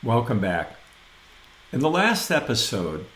Welcome back. In the last episode,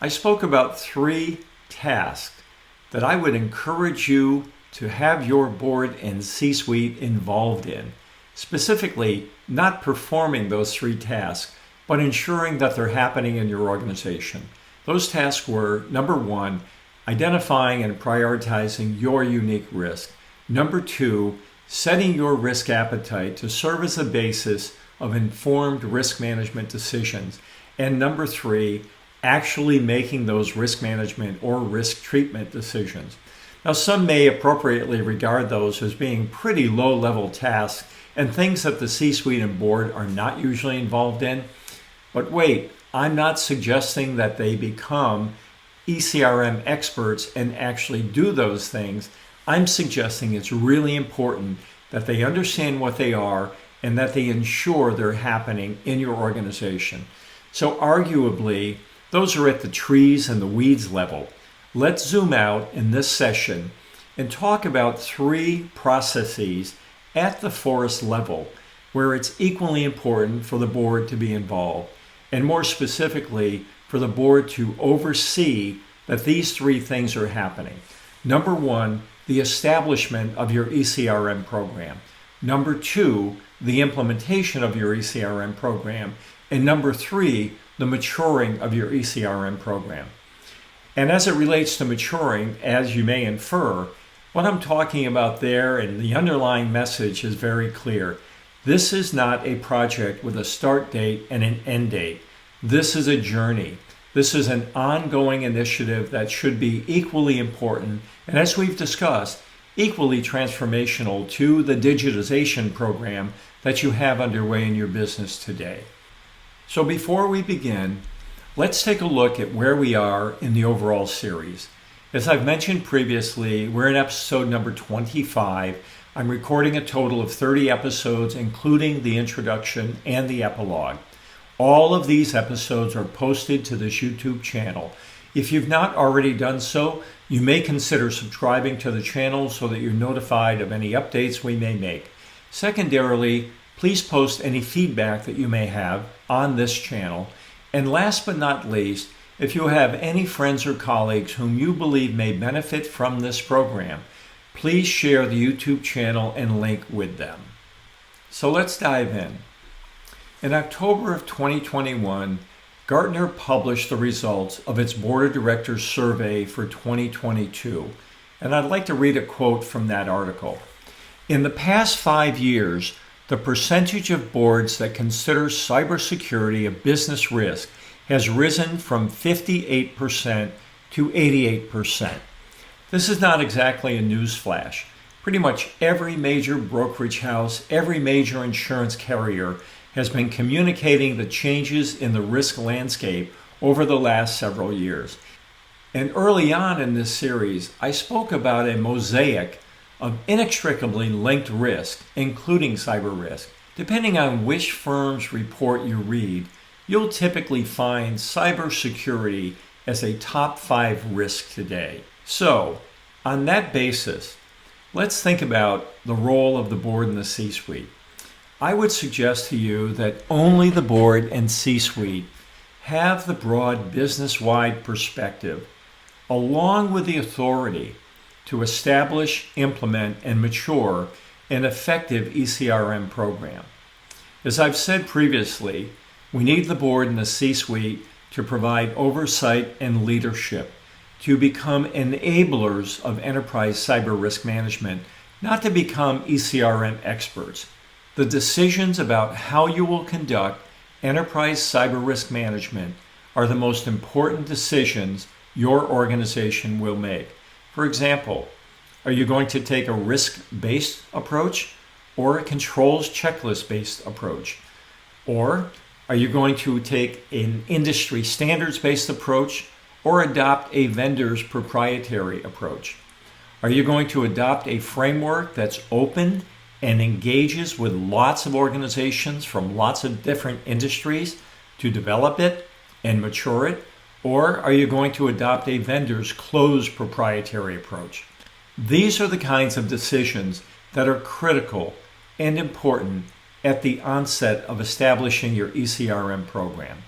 I spoke about 3 tasks that I would encourage you to have your board and C-suite involved in. Specifically, not performing those 3 tasks, but ensuring that they're happening in your organization. Those tasks were, number 1, identifying and prioritizing your unique risk. Number 2, setting your risk appetite to serve as a basis of informed risk management decisions. And number 3, actually making those risk management or risk treatment decisions. Now, some may appropriately regard those as being pretty low-level tasks and things that the C-suite and board are not usually involved in. But wait, I'm not suggesting that they become ECRM experts and actually do those things. I'm suggesting it's really important that they understand what they are and that they ensure they're happening in your organization. So arguably, those are at the trees and the weeds level. Let's zoom out in this session and talk about 3 processes at the forest level where it's equally important for the board to be involved, and more specifically, for the board to oversee that these 3 things are happening. Number 1, the establishment of your ECRM program. Number 2, the implementation of your ECRM program. And number 3, the maturing of your ECRM program. And as it relates to maturing, as you may infer, what I'm talking about there and the underlying message is very clear. This is not a project with a start date and an end date. This is a journey. This is an ongoing initiative that should be equally important, and as we've discussed, equally transformational to the digitization program that you have underway in your business today. So before we begin, let's take a look at where we are in the overall series. As I've mentioned previously, we're in episode number 25. I'm recording a total of 30 episodes, including the introduction and the epilogue. All of these episodes are posted to this YouTube channel. If you've not already done so, you may consider subscribing to the channel so that you're notified of any updates we may make. Secondarily, please post any feedback that you may have on this channel. And last but not least, if you have any friends or colleagues whom you believe may benefit from this program, please share the YouTube channel and link with them. So let's dive in. In October of 2021, Gartner published the results of its Board of Directors survey for 2022. And I'd like to read a quote from that article. In the past 5 years, the percentage of boards that consider cybersecurity a business risk has risen from 58% to 88%. This is not exactly a newsflash. Pretty much every major brokerage house, every major insurance carrier has been communicating the changes in the risk landscape over the last several years. And early on in this series, I spoke about a mosaic of inextricably linked risk, including cyber risk. Depending on which firm's report you read, you'll typically find cybersecurity as a top 5 risk today. So, on that basis, let's think about the role of the board and the C-suite. I would suggest to you that only the board and C-suite have the broad business-wide perspective, along with the authority to establish, implement, and mature an effective ECRM program. As I've said previously, we need the board and the C-suite to provide oversight and leadership, to become enablers of enterprise cyber risk management, not to become ECRM experts. The decisions about how you will conduct enterprise cyber risk management are the most important decisions your organization will make. For example, are you going to take a risk-based approach or a controls checklist-based approach? Or are you going to take an industry standards-based approach or adopt a vendor's proprietary approach? Are you going to adopt a framework that's open and engages with lots of organizations from lots of different industries to develop it and mature it? Or are you going to adopt a vendor's closed proprietary approach? These are the kinds of decisions that are critical and important at the onset of establishing your ECRM program.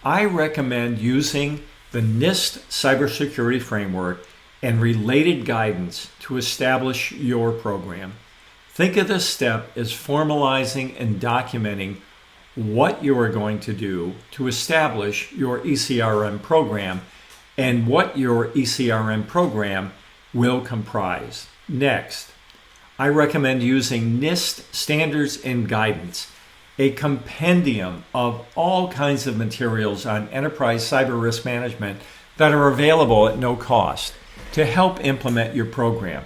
I recommend using the NIST cybersecurity framework and related guidance to establish your program. Think of this step as formalizing and documenting what you are going to do to establish your ECRM program and what your ECRM program will comprise. Next, I recommend using NIST standards and guidance, a compendium of all kinds of materials on enterprise cyber risk management that are available at no cost to help implement your program.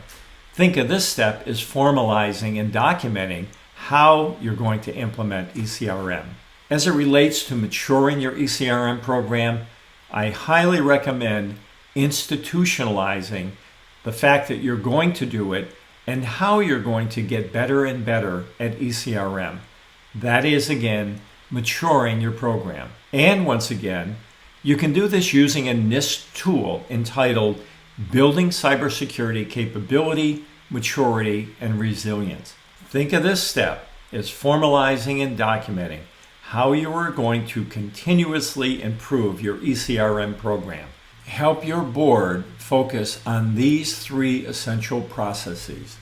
Think of this step as formalizing and documenting how you're going to implement ECRM. As it relates to maturing your ECRM program, I highly recommend institutionalizing the fact that you're going to do it and how you're going to get better and better at ECRM. That is, again, maturing your program. And once again, you can do this using a NIST tool entitled Building Cybersecurity Capability, Maturity, and Resilience. Think of this step as formalizing and documenting how you are going to continuously improve your ECRM program. Help your board focus on these three essential processes.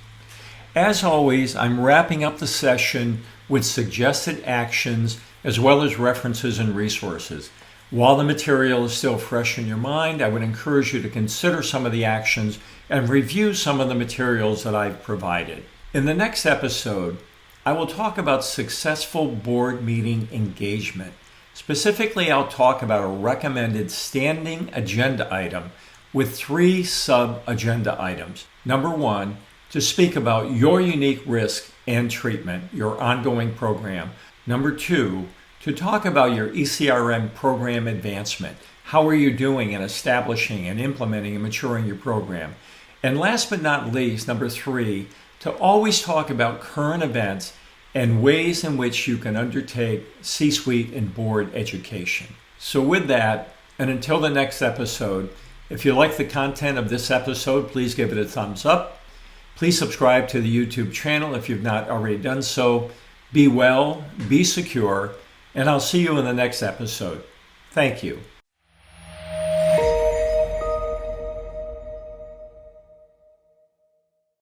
As always, I'm wrapping up the session with suggested actions as well as references and resources. While the material is still fresh in your mind, I would encourage you to consider some of the actions and review some of the materials that I've provided. In the next episode, I will talk about successful board meeting engagement. Specifically, I'll talk about a recommended standing agenda item with 3 sub-agenda items. Number 1, to speak about your unique risk and treatment, your ongoing program. Number 2, to talk about your ECRM program advancement. How are you doing in establishing and implementing and maturing your program? And last but not least, number 3, to always talk about current events and ways in which you can undertake C-suite and board education. So with that, and until the next episode, if you like the content of this episode, please give it a thumbs up. Please subscribe to the YouTube channel if you've not already done so. Be well, be secure, and I'll see you in the next episode. Thank you.